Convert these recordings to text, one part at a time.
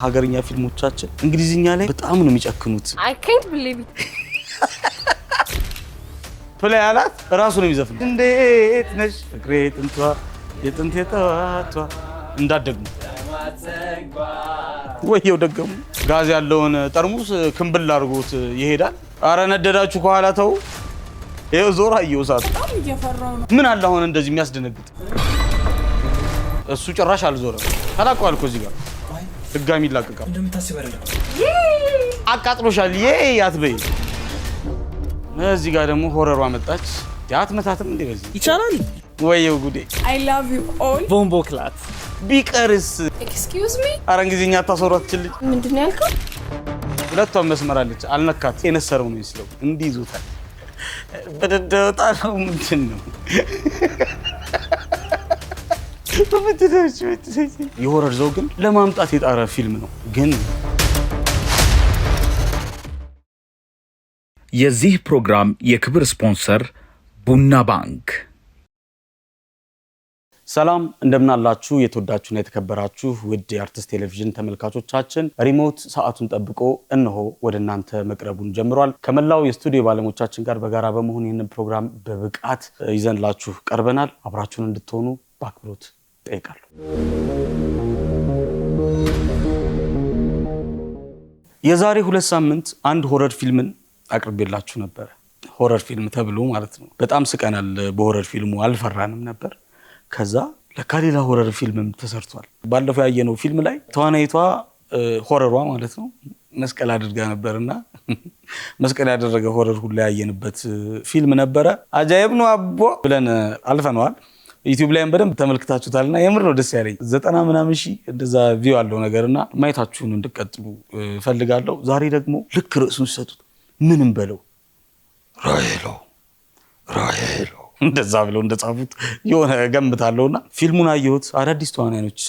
ሀገርኛ ፊልሞቻችን እንግሊዝኛ ላይ በጣም ነው የሚጨክኑት። I can't believe it. ፕሌይ አላት ራሱ ነው የሚዘፍነው። እንዴት ነሽ ፍቅሬ ጥንቷ የጥንት የተዋቷ እንዳደግሙ ወይየው ደገሙ ጋዝ ያለውን ጠርሙስ ክንብል አድርጎት ይሄዳል። አረ ነደዳችሁ ከኋላ ተው። ይሄው ዞራ እየወሳት በጣም እየፈራው ነው። ምን አለ አሁን እንደዚህ የሚያስደነግጥ እሱ ጭራሽ አልዞረም። ታላቋል እኮ እዚህ ጋር ድጋሚ ይላቀቃል። እንደምታስበው አይደለም። አቃጥሎሻል አትበይ። እዚህ ጋር ደግሞ ሆረሯ መጣች። ያትመታትም እንደ በዚህ ይቻላል። ወይየው ጉዴ። I love you all. ቦምቦ ክላት ቢቀርስ Excuse me? አረ እንግሊዝኛ ታሰሯትችልኝ። ምንድነው ያልከው? ሁለቷም መስመር አለች። አልነካት የነሰረው ነው ይስለው እንዲህ ይዙታል። በደደውጣ ነው ምንድን ነው የሆረር ዘውግን ለማምጣት የጣረ ፊልም ነው። ግን የዚህ ፕሮግራም የክብር ስፖንሰር ቡና ባንክ። ሰላም እንደምናላችሁ የተወዳችሁና የተከበራችሁ ውድ የአርቲስት ቴሌቪዥን ተመልካቾቻችን፣ ሪሞት ሰዓቱን ጠብቆ እነሆ ወደ እናንተ መቅረቡን ጀምሯል። ከመላው የስቱዲዮ ባለሙያዎቻችን ጋር በጋራ በመሆን ይህንን ፕሮግራም በብቃት ይዘንላችሁ ቀርበናል። አብራችሁን እንድትሆኑ በአክብሮት ጠይቃለሁ። የዛሬ 2 ሳምንት አንድ ሆረር ፊልምን አቅርቤላችሁ ነበር። ሆረር ፊልም ተብሎ ማለት ነው። በጣም ስቀናል። በሆረር ፊልሙ አልፈራንም ነበር። ከዛ ለካ ሌላ ሆረር ፊልምም ተሰርቷል። ባለፈው ያየነው ፊልም ላይ ተዋናይቷ ሆረሯ ማለት ነው መስቀል አድርጋ ነበርና መስቀል ያደረገ ሆረር ሁሉ ያየንበት ፊልም ነበረ። አጃይብ ነው አቦ ብለን አልፈነዋል። ዩቲዩብ ላይም በደንብ ተመልክታችሁታልና የምር ነው ደስ ያለኝ። 90 ምናምን ሺህ እንደዛ ቪው አለው ነገርና ማየታችሁን እንድትቀጥሉ ፈልጋለሁ። ዛሬ ደግሞ ልክ ርዕሱን ሰጡት ምንም በለው ራሄሎ እንደዛ ብለው እንደጻፉት የሆነ ገምታለሁና ፊልሙን አየሁት። አዳዲስ ተዋናዮች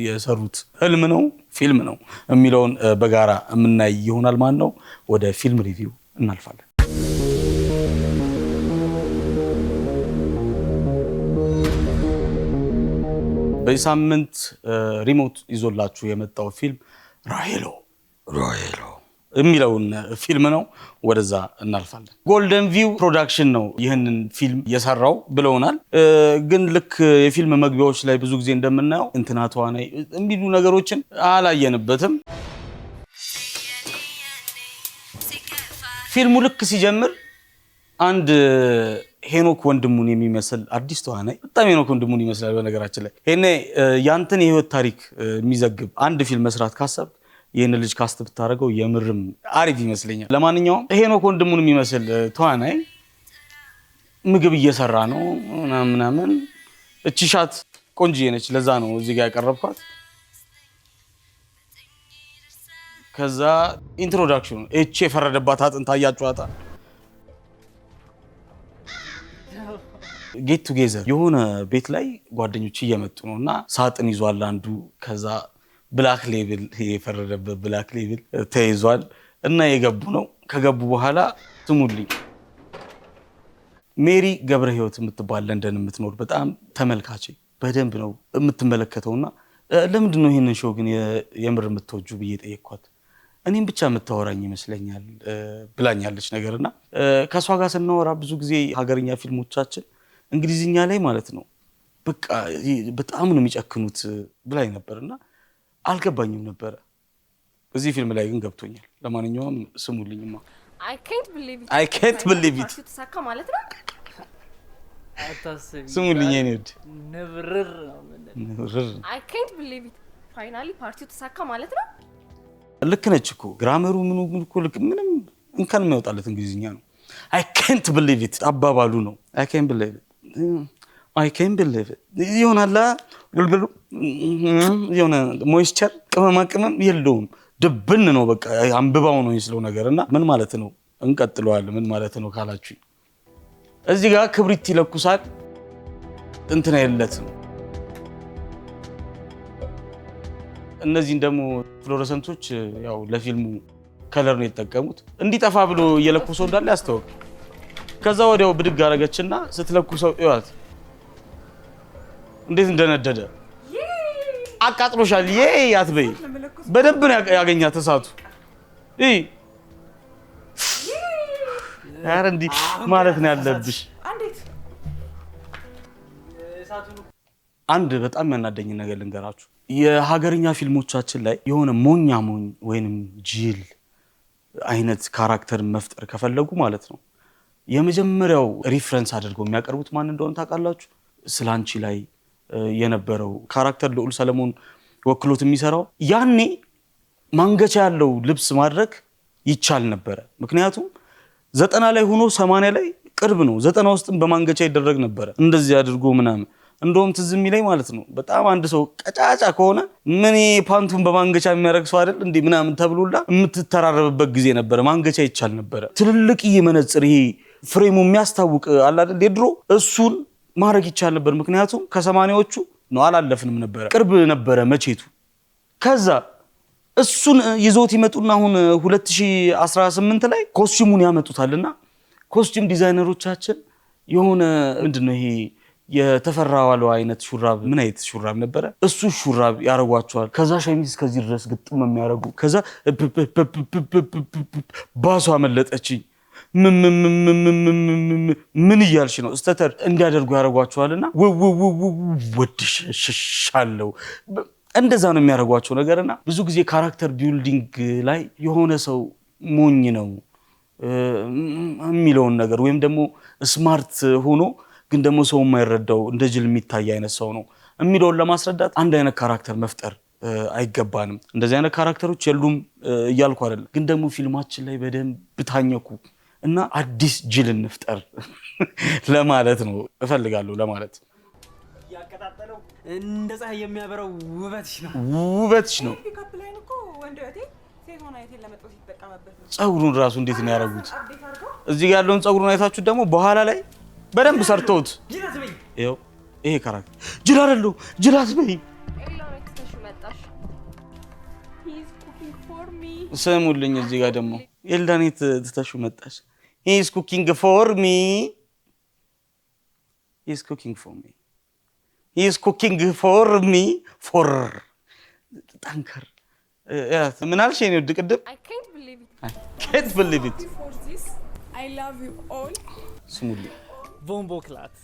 የሰሩት ህልም ነው ፊልም ነው የሚለውን በጋራ የምናይ ይሆናል ማለት ነው። ወደ ፊልም ሪቪው እናልፋለን። በዚህ ሳምንት ሪሞት ይዞላችሁ የመጣው ፊልም ራሄሎ የሚለውን ፊልም ነው። ወደዛ እናልፋለን። ጎልደን ቪው ፕሮዳክሽን ነው ይህንን ፊልም የሰራው ብለውናል። ግን ልክ የፊልም መግቢያዎች ላይ ብዙ ጊዜ እንደምናየው እንትና ተዋናይ የሚሉ ነገሮችን አላየንበትም። ፊልሙ ልክ ሲጀምር አንድ ሄኖክ ወንድሙን የሚመስል አዲስ ተዋናይ በጣም ሄኖክ ወንድሙን ይመስላል። በነገራችን ላይ ሄኔ ያንተን የህይወት ታሪክ የሚዘግብ አንድ ፊልም መስራት ካሰብ ይህን ልጅ ካስት ብታደርገው የምርም አሪፍ ይመስለኛል። ለማንኛውም ሄኖክ ወንድሙን የሚመስል ተዋናይ ምግብ እየሰራ ነው ምናምን። እቺ ሻት ቆንጆዬ ነች፣ ለዛ ነው እዚህ ጋር ያቀረብኳት። ከዛ ኢንትሮዳክሽኑ እቺ የፈረደባት አጥንት አያችኋታ። ጌት ቱጌዘር የሆነ ቤት ላይ ጓደኞች እየመጡ ነውና ሳጥን ይዟል አንዱ። ከዛ ብላክ ሌብል የፈረደበት ብላክ ሌብል ተይዟል እና የገቡ ነው። ከገቡ በኋላ ስሙልኝ ሜሪ ገብረ ህይወት የምትባል ለንደን የምትኖር በጣም ተመልካች በደንብ ነው የምትመለከተውና ለምንድን ነው ይሄንን ሾው ግን የምር የምትወጁ ብዬ ጠየቅኳት። እኔም ብቻ የምታወራኝ ይመስለኛል ብላኛለች ነገርና ከሷ ጋር ስናወራ ብዙ ጊዜ ሀገርኛ ፊልሞቻችን እንግሊዝኛ ላይ ማለት ነው በቃ በጣም ነው የሚጨክኑት ብላኝ ነበርና አልገባኝም ነበር። እዚህ ፊልም ላይ ግን ገብቶኛል። ለማንኛውም ስሙልኝማ I can't believe it. ተሳካ ማለት ነው። አታስቢ። ስሙልኝ የኔ ውድ ንብርር ነው ማለት። I can't believe it. ፋይናሊ ፓርቲው ተሳካ ማለት ነው። ልክ ነች እኮ ግራመሩ ምኑ እኮ ልክ ምንም እንከን የሚያወጣለት እንግሊዝኛ ነው። I can't believe it አባባሉ ነው። I can't believe it ይሆናል። የሆነ ሞይስቸር ቅመም የለውም። ድብን ነው በቃ አንብባው ነው ይስለው ነገርና ምን ማለት ነው እንቀጥለዋለን። ምን ማለት ነው ካላችሁ እዚህ ጋር ክብሪት ይለኩሳል እንትና የለትም። እነዚህን ደግሞ ፍሎረሰንቶች ያው ለፊልሙ ከለር ነው የተጠቀሙት። እንዲጠፋ ብሎ እየለኩሰው እንዳለ ያስተዋውቅ። ከዛ ወዲያው ብድግ አረገችና ስትለኩሰው ይዋት እንዴት እንደነደደ አቃጥሎሻል ይሄ አትበይ በደንብ ነው ያገኛት እሳቱ ኧረ እንዴ ማለት ነው ያለብሽ አንድ በጣም ያናደኝ ነገር ልንገራችሁ የሀገርኛ ፊልሞቻችን ላይ የሆነ ሞኝ ወይንም ጂል አይነት ካራክተር መፍጠር ከፈለጉ ማለት ነው የመጀመሪያው ሪፈረንስ አድርገው የሚያቀርቡት ማን እንደሆነ ታውቃላችሁ ስላንቺ ላይ የነበረው ካራክተር ልዑል ሰለሞን ወክሎት የሚሰራው ያኔ ማንገቻ ያለው ልብስ ማድረግ ይቻል ነበር ምክንያቱም 90 ላይ ሆኖ 80 ላይ ቅርብ ነው 90 ውስጥም በማንገቻ ይደረግ ነበር እንደዚህ አድርጎ ምናምን እንደውም ትዝም ይለኝ ማለት ነው በጣም አንድ ሰው ቀጫጫ ከሆነ ምን ፓንቱን በማንገቻ የሚያረግ ሰው አይደል እንዴ ምናምን ተብሎላ የምትተራረበበት ጊዜ ነበር ማንገቻ ይቻል ነበር ትልልቅ የመነጽር ይሄ ፍሬሙ የሚያስታውቅ አለ አይደል የድሮ እሱን ማድረግ ይቻል ነበር ምክንያቱም ከ80ዎቹ ነው አላለፍንም ነበር ቅርብ ነበር መቼቱ ከዛ እሱን ይዞት ይመጡና አሁን 2018 ላይ ኮስቲሙን ያመጡታልና ኮስቲም ዲዛይነሮቻችን የሆነ ምንድነው ይሄ የተፈራዋለው አይነት ሹራብ ምን አይነት ሹራብ ነበር እሱ ሹራብ ያረጓቸዋል ከዛ ሸሚዝ ከዚህ ድረስ ግጥም የሚያረጉ ከዛ ባሷ አመለጠችኝ ምን ይያልሽ ነው ስተተር እንዲያደርጉ ያረጓቸዋልና ወድሻለው እንደዛ ነው የሚያረጓቸው ነገርና ብዙ ጊዜ ካራክተር ቢልዲንግ ላይ የሆነ ሰው ሞኝ ነው የሚለውን ነገር ወይም ደግሞ ስማርት ሆኖ ግን ደግሞ ሰው የማይረዳው እንደ ጅል የሚታይ አይነት ሰው ነው የሚለውን ለማስረዳት አንድ አይነት ካራክተር መፍጠር አይገባንም እንደዚህ አይነት ካራክተሮች የሉም እያልኩ አይደል ግን ደግሞ ፊልማችን ላይ በደንብ ታኘኩ እና አዲስ ጅል እንፍጠር ለማለት ነው እፈልጋለሁ ለማለት ያቀጣጠለው እንደ ፀሐይ የሚያበራው ውበትሽ ነው ፒካፕ ላይ እኮ ወንድ እቴ ሴት ሆና አይተን ለመጥቶ ሲጠቀመበት ነው ጸጉሩን ራሱ እንዴት ነው ያረጉት እዚህ ጋር ያለውን ጸጉሩን አይታችሁ ደግሞ በኋላ ላይ በደንብ ሰርተውት ይሄው ይሄ ካራክተር ጅል አይደለም ጅል አትበይ ስሙልኝ እዚህ ጋር ደግሞ ኤልዳኔት ትተሹ መጣሽ he is cooking for me he is cooking for me he is cooking for me for ታንከር ምን አልሽ የኔ ውድ ቅድም I can't believe it for this I love you all ስሙልኝ ቦምቦክላት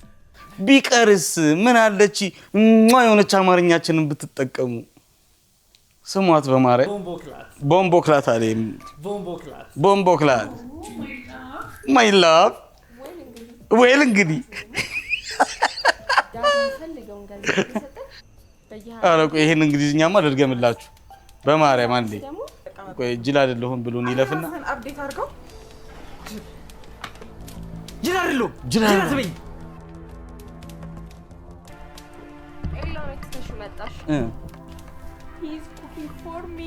ቢቀርስ ምን አለች የሆነች አማርኛችንን ብትጠቀሙ ስሟት በማርያም ቦምቦክላት አለኝ ቦምቦክላት my love well እንግዲህ አረቁ ይሄን እንግሊዝኛማ አደርገምላችሁ በማርያም አንዴ ቆይ ጅል አይደለሁም ብሎን ይለፍና አፕዴት አድርገው ጅል አይደለም ጅል አትበይ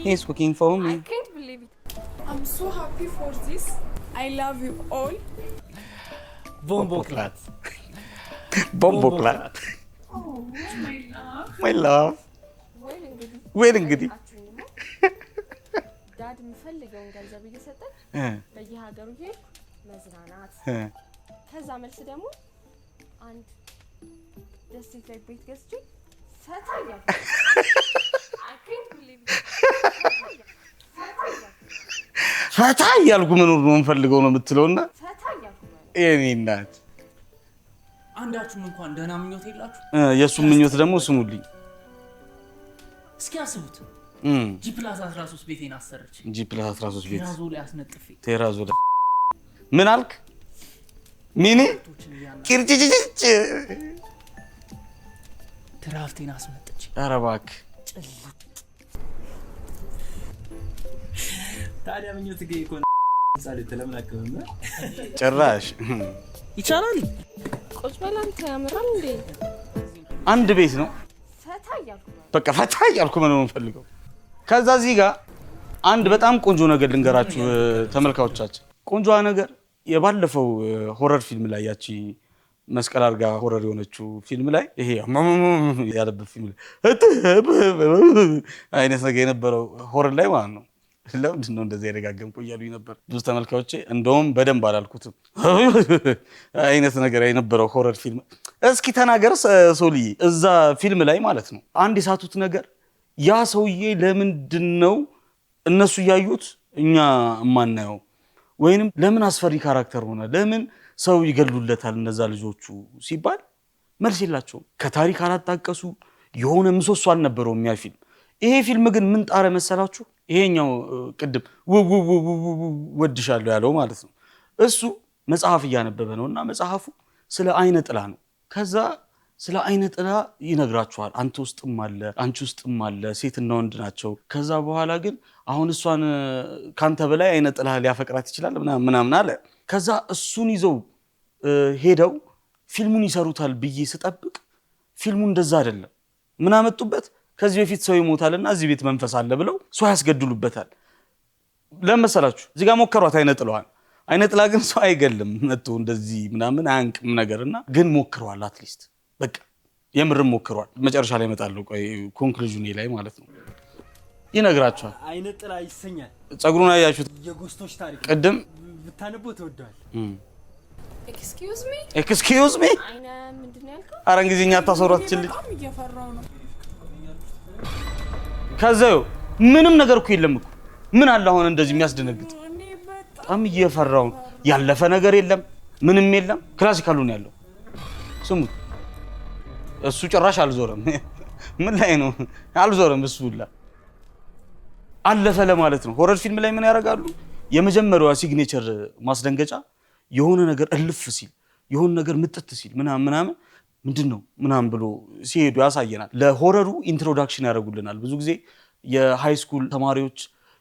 He's cooking for me. I can't believe it. I'm so happy for this I love you all ቦምቦክላት oh my love well እንግዲህ ዳድ የሚፈልገውን ገንዘብ እየሰጠን በየሀገሩ ሄድኩ መዝናናት ከዛ መልስ ደግሞ አንድ ደስታ ላይ ቤት ገዝቼ ፈታ እያልኩ I can't believe it. ፈታ እያልኩ መኖር ነው የምፈልገው ነው የምትለውና ፈታ እያልኩ የኔ እናት አንዳችሁም እንኳን ደህና ምኞት የላችሁ የሱ ምኞት ደግሞ ስሙልኝ እስኪ አስቡት G+13 ቤቴን አሰረች G+13 ቤት ቴራዞ ላይ አስነጥፌ ቴራዞ ላይ ምን አልክ ሚኒ ቂርጭጭጭ ትራፍቴን አስመጥቼ ኧረ እባክህ ታዲያ ምኞት ገይ ኮን ሳለ ተለምናከም ጭራሽ ይቻላል ቁጭ በል አንተ ያምራል እንዴ አንድ ቤት ነው ፈታ እያልኩ በቃ ፈታ እያልኩ መኖር የምፈልገው ከዛ እዚህ ጋር አንድ በጣም ቆንጆ ነገር ልንገራችሁ ተመልካቾቻችን ቆንጆ ነገር የባለፈው ሆረር ፊልም ላይ ያቺ መስቀል አርጋ ሆረር የሆነችው ፊልም ላይ ይሄ ያለበት ፊልም አይነት ነገር የነበረው ሆረር ላይ ማለት ነው ለምንድን ነው እንደዚህ ያደጋገምኩ እያሉኝ ነበር ብዙ ተመልካቾቼ እንደውም በደንብ አላልኩትም አይነት ነገር የነበረው ሆረር ፊልም እስኪ ተናገር ሶልዬ እዛ ፊልም ላይ ማለት ነው አንድ የሳቱት ነገር ያ ሰውዬ ለምንድነው እነሱ ያዩት እኛ ማናየው? ወይንም ለምን አስፈሪ ካራክተር ሆነ? ለምን ሰው ይገሉለታል እነዛ ልጆቹ ሲባል መልስ የላቸውም። ከታሪክ አላጣቀሱ የሆነ ምሰሶ አልነበረውም ያ ፊልም። ይሄ ፊልም ግን ምን ጣረ መሰላችሁ? ይሄኛው ቅድም ወድሻለሁ ያለው ማለት ነው። እሱ መጽሐፍ እያነበበ ነውና መጽሐፉ ስለ አይነ ጥላ ነው። ከዛ ስለ አይነ ጥላ ይነግራችኋል። አንተ ውስጥም አለ፣ አንቺ ውስጥም አለ፣ ሴትና ወንድ ናቸው። ከዛ በኋላ ግን አሁን እሷን ካንተ በላይ አይነ ጥላ ሊያፈቅራት ይችላል ምናምን አለ። ከዛ እሱን ይዘው ሄደው ፊልሙን ይሰሩታል ብዬ ስጠብቅ ፊልሙ እንደዛ አይደለም። ምን አመጡበት? ከዚህ በፊት ሰው ይሞታልና እዚህ ቤት መንፈስ አለ ብለው ሰው ያስገድሉበታል። ለመሰላችሁ እዚህ ጋር ሞከሯት አይነ ጥላዋን። አይነ ጥላ ግን ሰው አይገልም መጥቶ እንደዚህ ምናምን አያንቅም ነገርና ግን ሞክረዋል። አትሊስት በቃ የምርም ሞክረዋል። መጨረሻ ላይ እመጣለሁ። ቆይ ኮንክሉዥን ላይ ማለት ነው ይነግራችኋል። አይነ ጥላ ይሰኛል። ጸጉሩን አያችሁት? የጎስቶች ታሪክ ቅድም ብታነቡ ተወዷል። ኤክስኪውዝ ሚ አይነ ምንድነው ያልከው? ኧረ እንግሊዝኛ አታሰሯትችልኝ። በጣም እየፈራው ነው። ከዛው ምንም ነገር እኮ የለም እኮ ምን አለ አሁን እንደዚህ የሚያስደነግጥ? በጣም እየፈራው ያለፈ ነገር የለም ምንም የለም። ክላሲካሉ ነው ያለው። ስሙት። እሱ ጭራሽ አልዞረም። ምን ላይ ነው አልዞረም? እሱ ሁላ አለፈ ለማለት ነው። ሆረር ፊልም ላይ ምን ያደርጋሉ? የመጀመሪያዋ ሲግኔቸር ማስደንገጫ የሆነ ነገር እልፍ ሲል የሆነ ነገር ምጥት ሲል ምናምን ምንድነው ምናምን ብሎ ሲሄዱ ያሳየናል። ለሆረሩ ኢንትሮዳክሽን ያደርጉልናል። ብዙ ጊዜ የሃይ ስኩል ተማሪዎች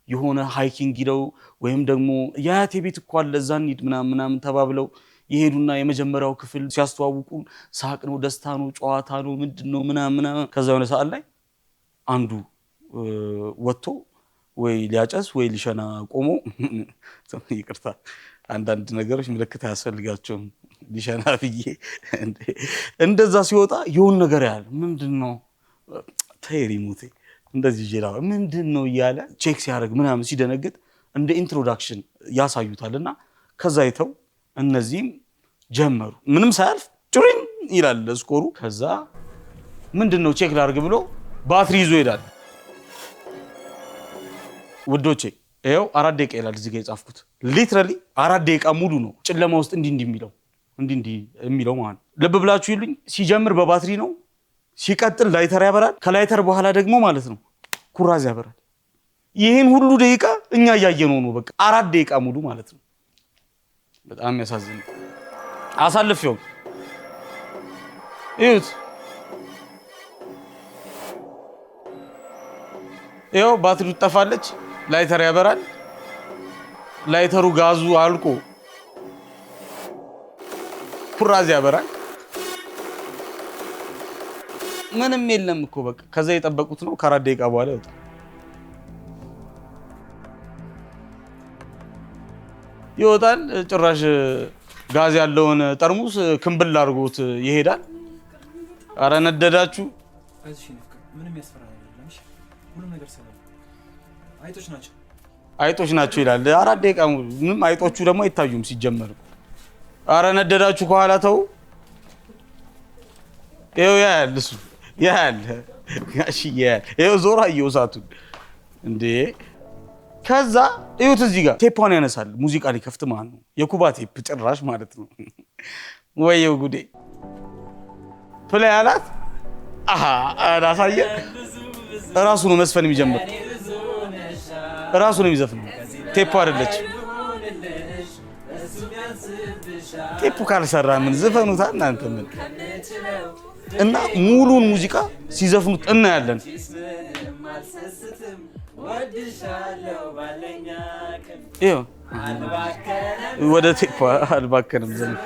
የሆነ ሃይኪንግ ሂደው ወይም ደግሞ የአያቴ ቤት እኮ አለ እዛ እንሂድ ምናምን ተባብለው ይሄዱና የመጀመሪያው ክፍል ሲያስተዋውቁን ሳቅ ነው፣ ደስታ ነው፣ ጨዋታ ነው፣ ምንድነው ምናምን ከዛ የሆነ ሰዓት ላይ አንዱ ወጥቶ ወይ ሊያጨስ ወይ ሊሸና ቆሞ ይቅርታ አንዳንድ ነገሮች ምልክት አያስፈልጋቸውም። ሊሸና ብዬ እንደዛ ሲወጣ የሆነ ነገር ያለ ምንድነው ተይሪሙቴ እንደዚህ ጀላ ምንድነው እያለ ቼክ ሲያደርግ ምናምን ሲደነግጥ እንደ ኢንትሮዳክሽን ያሳዩታልና ከዛ አይተው እነዚህም ጀመሩ። ምንም ሳያልፍ ጭሪን ይላል ስኮሩ። ከዛ ምንድነው ቼክ ላድርግ ብሎ ባትሪ ይዞ ይሄዳል። ውዶቼ ይኸው 4 ደቂቃ ይላል እዚህ ጋር የጻፍኩት። ሊትራሊ 4 ደቂቃ ሙሉ ነው ጨለማ ውስጥ እንዲህ የሚለው ማለት ልብ ብላችሁ ይሉኝ። ሲጀምር በባትሪ ነው፣ ሲቀጥል ላይተር ያበራል፣ ከላይተር በኋላ ደግሞ ማለት ነው ኩራዝ ያበራል። ይሄን ሁሉ ደቂቃ እኛ እያየነው ነው። በቃ 4 ደቂቃ ሙሉ ማለት ነው። በጣም ያሳዝን። አሳልፌው እዩት። ይኸው ባትሪው ትጠፋለች፣ ላይተር ያበራል። ላይተሩ ጋዙ አልቆ ኩራዝ ያበራል። ምንም የለም እኮ በቃ ከዛ የጠበቁት ነው። ከ4 ደቂቃ በኋላ ይወጣል። ጭራሽ ጋዝ ያለውን ጠርሙስ ክንብል አድርጎት ይሄዳል። አረ ነደዳችሁ። ምንም ያስፈራ ነገር የለም። እሺ ሁሉም ነገር ሰላም። አይጦች ናቸው ይላል። 4 ደቂቃ ምንም አይጦቹ ደግሞ አይታዩም ሲጀመር። አረ ነደዳችሁ ከኋላ ተው። ይኸው ያያል እሱ ያያል። ጋሽ ያያል። ይኸው ዞራ እየውሳቱን እንዴ። ከዛ እዩት እዚህ ጋር ቴፓን ያነሳል። ሙዚቃ ሊከፍት ማለት ነው። የኩባ ቴፕ ጭራሽ ማለት ነው። ወየው ጉዴ ፕሌይ አላት። አሃ አላሳየ ራሱ ነው መስፈን የሚጀምር። ራሱ ነው የሚዘፍነው። ቴፑ አይደለች። ቴፑ ካልሰራ ምን ዝፈኑታ እናንተ ምን እና ሙሉን ሙዚቃ ሲዘፍኑት እናያለን። ይኸው ወደ ቴፑ አልባከንም ዘንድ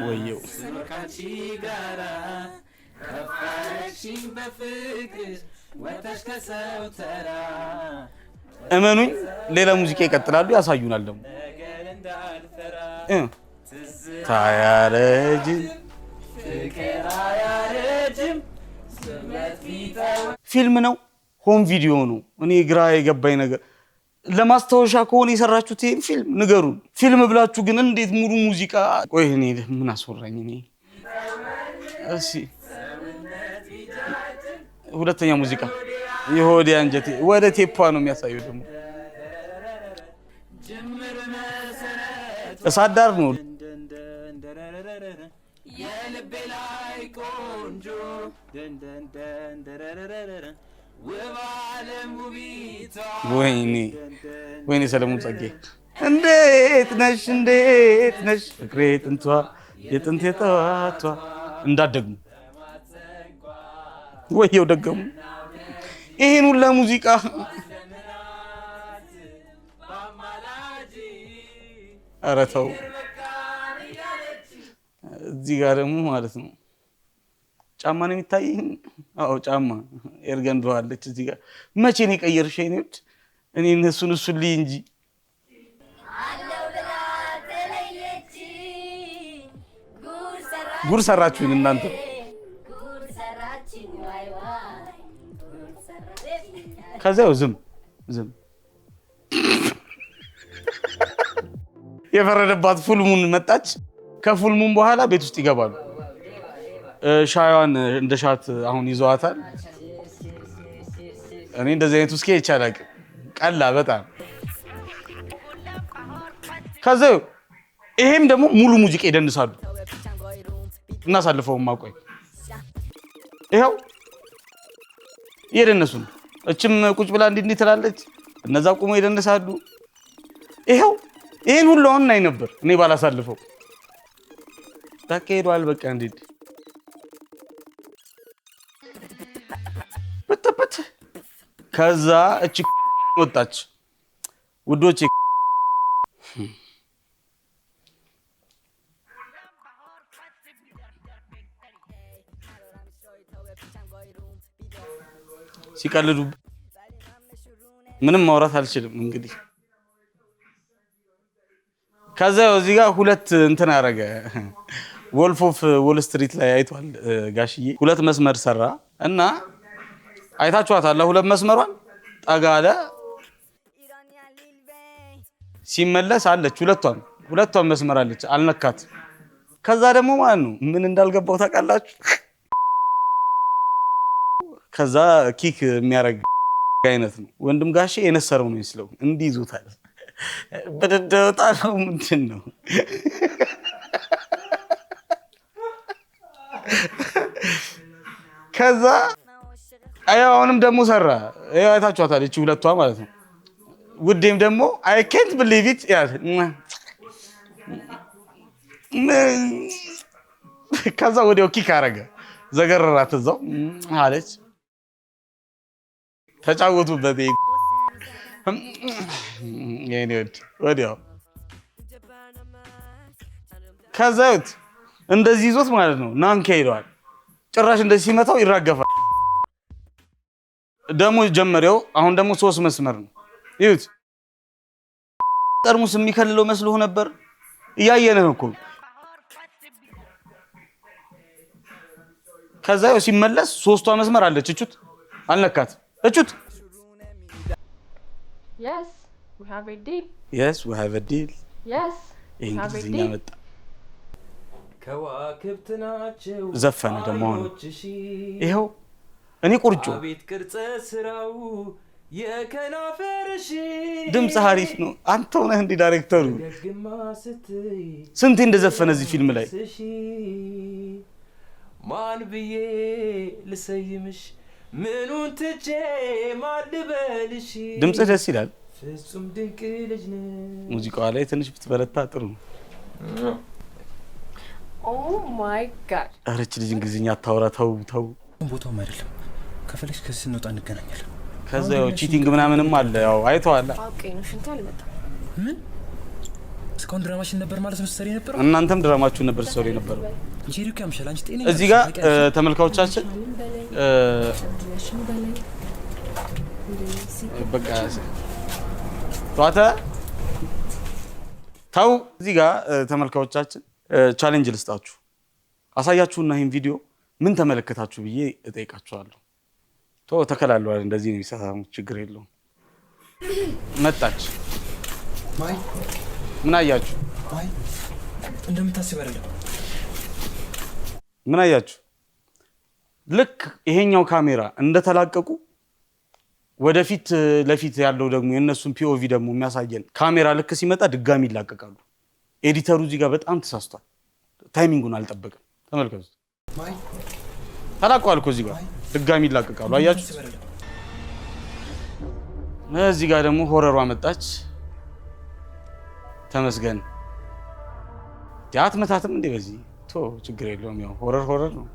ወየው እመኑኝ ሌላ ሙዚቃ ይቀጥላሉ፣ ያሳዩናል። ደግሞ ታያረጅም ፊልም ነው ሆም ቪዲዮ ነው። እኔ ግራ የገባኝ ነገር ለማስታወሻ ከሆነ የሰራችሁት ይሄን ፊልም ንገሩን። ፊልም ብላችሁ ግን እንዴት ሙሉ ሙዚቃ? ቆይ እኔ ምን አስወራኝ? እኔ እሺ ሁለተኛ ሙዚቃ የሆዴ አንጀቴ ወደ ቴፓ ነው የሚያሳየው። ደግሞ እሳት ዳር ነው። የልቤ ላይ ቆንጆ ወይኔ ሰለሞን ጸጌ እንዴት ነሽ ፍቅሬ ጥንቷ የጥንት የጠዋቷ እንዳትደግሙ ወየው ደገሙ ይሄን ሁላ ሙዚቃ ኧረ ተው። እዚህ ጋር ደግሞ ማለት ነው ጫማ ነው የሚታየኝ። አዎ ጫማ ኤርገንዶ አለች እዚህ ጋር። መቼ ነው የቀየርሽ? እኔ እነሱን ልይ እንጂ ጉር ሰራችሁኝ እናንተ። ከዛው ዝም የፈረደባት ፉልሙን መጣች። ከፉልሙን በኋላ ቤት ውስጥ ይገባሉ። ሻይዋን እንደ ሻት አሁን ይዘዋታል። እኔ እንደዚህ አይነት ውስኪ ይቻላል ቀላ በጣም። ከዛው ይሄም ደግሞ ሙሉ ሙዚቃ ይደንሳሉ። እናሳልፈው ማቆይ ይሄው እየደነሱ ነው። እችም ቁጭ ብላ እንዲህ ትላለች፣ እነዛ ቁሞ ይደንሳሉ። ይሄው ይሄን ሁሉ አሁን ናይ ነበር እኔ ባላሳልፈው ታከሄዷል። በቃ እንዴ በተበት ከዛ እቺ ወጣች ውዶቼ። ሲቀልዱ ምንም ማውራት አልችልም እንግዲህ። ከዛ እዚህ ጋር ሁለት እንትን አረገ። ወልፍ ኦፍ ዎል ስትሪት ላይ አይቷል ጋሽዬ። ሁለት መስመር ሰራ እና አይታችኋታል። ሁለት መስመሯን ጠጋ አለ ሲመለስ አለች። ሁለቷን መስመር አለች አልነካት። ከዛ ደግሞ ማለት ነው ምን እንዳልገባው ታውቃላችሁ? ከዛ ኪክ የሚያረግ አይነት ነው። ወንድም ጋሼ የነሰረው ነው ይስለው እንዲህ ይዞታል። በደደውጣ ነው ምንድን ነው? ከዛ አሁንም ደግሞ ሰራ። አይታችኋታል እቺ ሁለቷ ማለት ነው። ውዴም ደግሞ አይ ካንት ቢሊቭ ኢት ያ ከዛ ወዲያው ኪክ አረገ። ዘገረራት እዛው አለች። ተጫወቱበት የኔ ወዲያው። ከዛውት እንደዚህ ይዞት ማለት ነው ናንካ ሄደዋል። ጭራሽ እንደዚህ ሲመታው ይራገፋል። ደሞ ጀመረው። አሁን ደግሞ 3 መስመር ነው ይሁት። ጠርሙስ የሚከልለው መስሎ ነበር። እያየነህ እኮ። ከዛው ሲመለስ 3ቷ መስመር አለች። እቹት አልነካት። እቹት Yes, we have a deal. Yes, we have a deal. Yes, we have a deal. መጣ ዘፈነ ደግሞ አሁን ይኸው እኔ ቁርጮ አቤት ቅርጸ ስራው የከናፈርሽ ድምጽ አሪፍ ነው። አንተው ነህ እንዲ ዳይሬክተሩ። ስንቴ እንደዘፈነ እዚህ ፊልም ላይ ማን ብዬ ልሰይምሽ ምኑን ትቼ ማልበልሽ። ድምጽ ደስ ይላል። ፍጹም ድንቅ ልጅ ነህ። ሙዚቃዋ ላይ ትንሽ ብትበረታ ጥሩ ነው። Oh my god. አረች ልጅ እንግሊዝኛ አታውራ። ተው ቦታውም አይደለም። ከፈለግሽ ከዚህ ስንወጣ እንገናኛለን። ከዛ ያው ቺቲንግ ምናምንም አለ። ያው አይተዋል። ኦኬ ነው ሽንታ አልመጣም። ምን እስካሁን ድራማሽን ነበር ማለት ነው ስትሰሪ ነበር? እናንተም ድራማችሁን ነበር ስትሰሩ ነበር። ጄሪኮ ያምሻል። አንቺ ጤነኛ እዚህ ጋር ተመልካቾቻችን በቃ ተው። እዚህ ጋር ተመልካቾቻችን ቻሌንጅ ልስጣችሁ። አሳያችሁና ይሄን ቪዲዮ ምን ተመለከታችሁ ብዬ እጠይቃችኋለሁ። ተከላለዋል። እንደዚህ ነው የሚሳሳሙት። ችግር የለውም። መጣች። ማይ ምን አያችሁ? ማይ እንደምታስብ አይደለም። ምን አያችሁ? ልክ ይሄኛው ካሜራ እንደተላቀቁ ወደፊት ለፊት ያለው ደግሞ የነሱን ፒኦቪ ደግሞ የሚያሳየን ካሜራ ልክ ሲመጣ ድጋሚ ይላቀቃሉ። ኤዲተሩ እዚህ ጋር በጣም ተሳስቷል። ታይሚንጉን አልጠበቀም። ተመልከቱት። ተላቀዋል እኮ እዚህ ጋር ድጋሚ ይላቀቃሉ። አያችሁ? እዚህ ጋር ደግሞ ሆረሯ መጣች። ተመስገን አትመታትም እንዴ? በዚህ ችግር የለውም። ያው ሆረር ነው።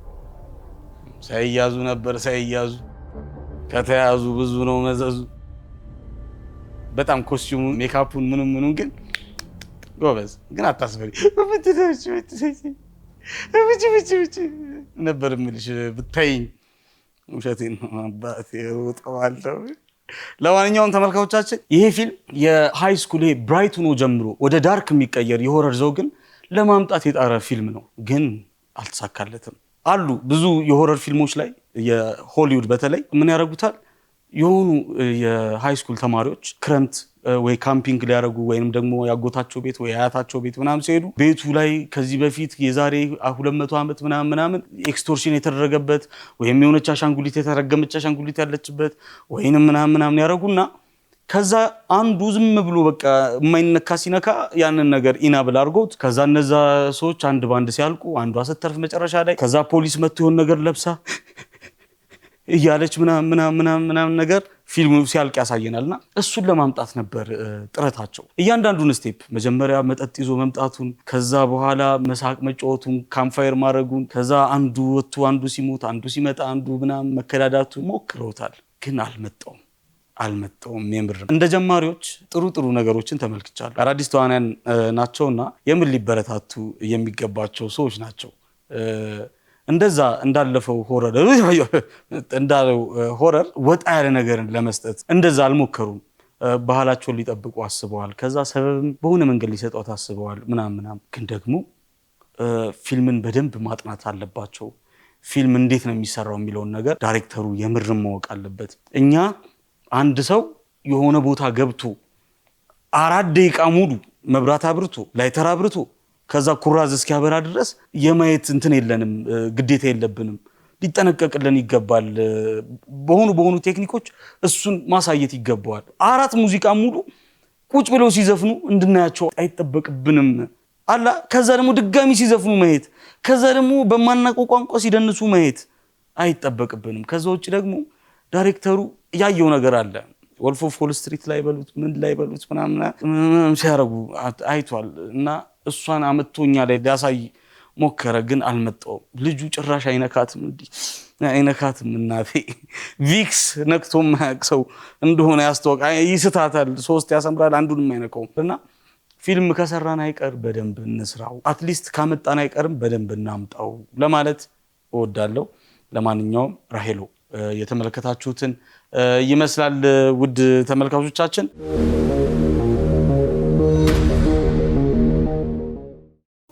ሳይያዙ ነበር ሳይያዙ ከተያዙ ብዙ ነው መዘዙ። በጣም ኮስቲዩሙ ሜካፑን ምኑን ግን ጎበዝ ግን አታስፈሪ ነበር የምልሽ ብታይኝ። ውሸቴን ነው አባቴ ሮጠዋለሁ። ለማንኛውም ተመልካቾቻችን ይሄ ፊልም የሃይ ስኩል ብራይት ሆኖ ጀምሮ ወደ ዳርክ የሚቀየር የሆረር ዘውግን ለማምጣት የጣረ ፊልም ነው፣ ግን አልተሳካለትም። አሉ ብዙ የሆረር ፊልሞች ላይ የሆሊውድ በተለይ ምን ያደርጉታል? የሆኑ የሃይ ስኩል ተማሪዎች ክረምት ወይ ካምፒንግ ሊያደርጉ ወይንም ደግሞ ያጎታቸው ቤት ወይ አያታቸው ቤት ምናምን ሲሄዱ ቤቱ ላይ ከዚህ በፊት የዛሬ 200 ዓመት ምናምን ኤክስቶርሽን የተደረገበት ወይም የሆነች አሻንጉሊት የተረገመች አሻንጉሊት ያለችበት ወይንም ምናምን ያደርጉና ከዛ አንዱ ዝም ብሎ በቃ የማይነካ ሲነካ ያንን ነገር ኢናብል አድርጎት ከዛ እነዛ ሰዎች አንድ ባንድ ሲያልቁ አንዷ ስትተርፍ መጨረሻ ላይ ከዛ ፖሊስ መጥቶ የሆነ ነገር ለብሳ እያለች ምናምን ነገር ፊልሙ ሲያልቅ ያሳየናልና እሱን ለማምጣት ነበር ጥረታቸው። እያንዳንዱን ስቴፕ መጀመሪያ መጠጥ ይዞ መምጣቱን፣ ከዛ በኋላ መሳቅ መጫወቱን፣ ካምፋየር ማድረጉን፣ ከዛ አንዱ ወጥቶ አንዱ ሲሞት አንዱ ሲመጣ አንዱ ምናምን መከዳዳቱ ሞክረውታል፣ ግን አልመጣውም። የምር እንደ ጀማሪዎች ጥሩ ነገሮችን ተመልክቻለሁ። አዳዲስ ተዋናያን ናቸውና የምን ሊበረታቱ የሚገባቸው ሰዎች ናቸው። እንደዛ እንዳለፈው ሆረር እንዳለው ሆረር ወጣ ያለ ነገርን ለመስጠት እንደዛ አልሞከሩም። ባህላቸውን ሊጠብቁ አስበዋል። ከዛ ሰበብም በሆነ መንገድ ሊሰጧት አስበዋል ምናምን። ግን ደግሞ ፊልምን በደንብ ማጥናት አለባቸው። ፊልም እንዴት ነው የሚሰራው የሚለውን ነገር ዳይሬክተሩ የምርም ማወቅ አለበት። እኛ አንድ ሰው የሆነ ቦታ ገብቶ 4 ደቂቃ ሙሉ መብራት አብርቶ ላይተር አብርቶ ከዛ ኩራዝ እስኪያበራ ድረስ የማየት እንትን የለንም፣ ግዴታ የለብንም። ሊጠነቀቅልን ይገባል። በሆኑ ቴክኒኮች እሱን ማሳየት ይገባዋል። 4 ሙዚቃ ሙሉ ቁጭ ብለው ሲዘፍኑ እንድናያቸው አይጠበቅብንም አላ። ከዛ ደግሞ ድጋሚ ሲዘፍኑ ማየት፣ ከዛ ደግሞ በማናውቀው ቋንቋ ሲደንሱ ማየት አይጠበቅብንም። ከዛ ውጭ ደግሞ ዳይሬክተሩ ያየው ነገር አለ። ወልፍ ኦፍ ዎል ስትሪት ላይ በሉት ምን ላይ በሉት ምናምን ሲያረጉ አይቷል እና እሷን አመቶኛ ላይ ሊያሳይ ሞከረ፣ ግን አልመጣውም። ልጁ ጭራሽ አይነካትም እናቴ። ቪክስ ነክቶ ማያውቅ ሰው እንደሆነ ያስተዋውቃ። ይስታታል፣ 3 ያሰምራል፣ አንዱንም አይነካውም። እና ፊልም ከሰራን አይቀር በደንብ እንስራው፣ አትሊስት ካመጣን አይቀርም በደንብ እናምጣው ለማለት እወዳለሁ። ለማንኛውም ራሄሎ የተመለከታችሁትን ይመስላል። ውድ ተመልካቾቻችን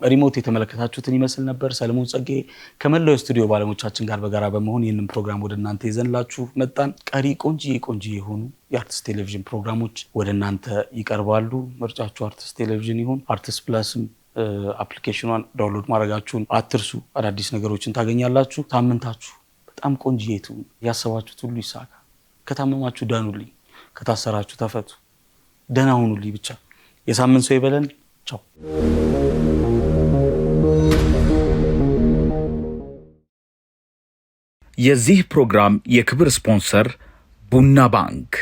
ሪሞት የተመለከታችሁትን ይመስል ነበር። ሰለሞን ጸጌ ከመላው ስቱዲዮ ባለሙያዎቻችን ጋር በጋራ በመሆን ይህንን ፕሮግራም ወደ እናንተ ይዘንላችሁ መጣን። ቀሪ ቆንጆ የሆኑ የአርቲስት ቴሌቪዥን ፕሮግራሞች ወደ እናንተ ይቀርባሉ። ምርጫችሁ አርቲስት ቴሌቪዥን ይሁን። አርቲስት ፕላስም አፕሊኬሽኗን ዳውንሎድ ማድረጋችሁን አትርሱ። አዳዲስ ነገሮችን ታገኛላችሁ። ሳምንታችሁ በጣም ቆንጆ ትሁን። ያሰባችሁት ሁሉ ይሳካ። ከታመማችሁ ዳኑልኝ፣ ከታሰራችሁ ተፈቱ። ደህና ሁኑልኝ ብቻ። የሳምንት ሰው ይበለን። ቻው። የዚህ ፕሮግራም የክብር ስፖንሰር ቡና ባንክ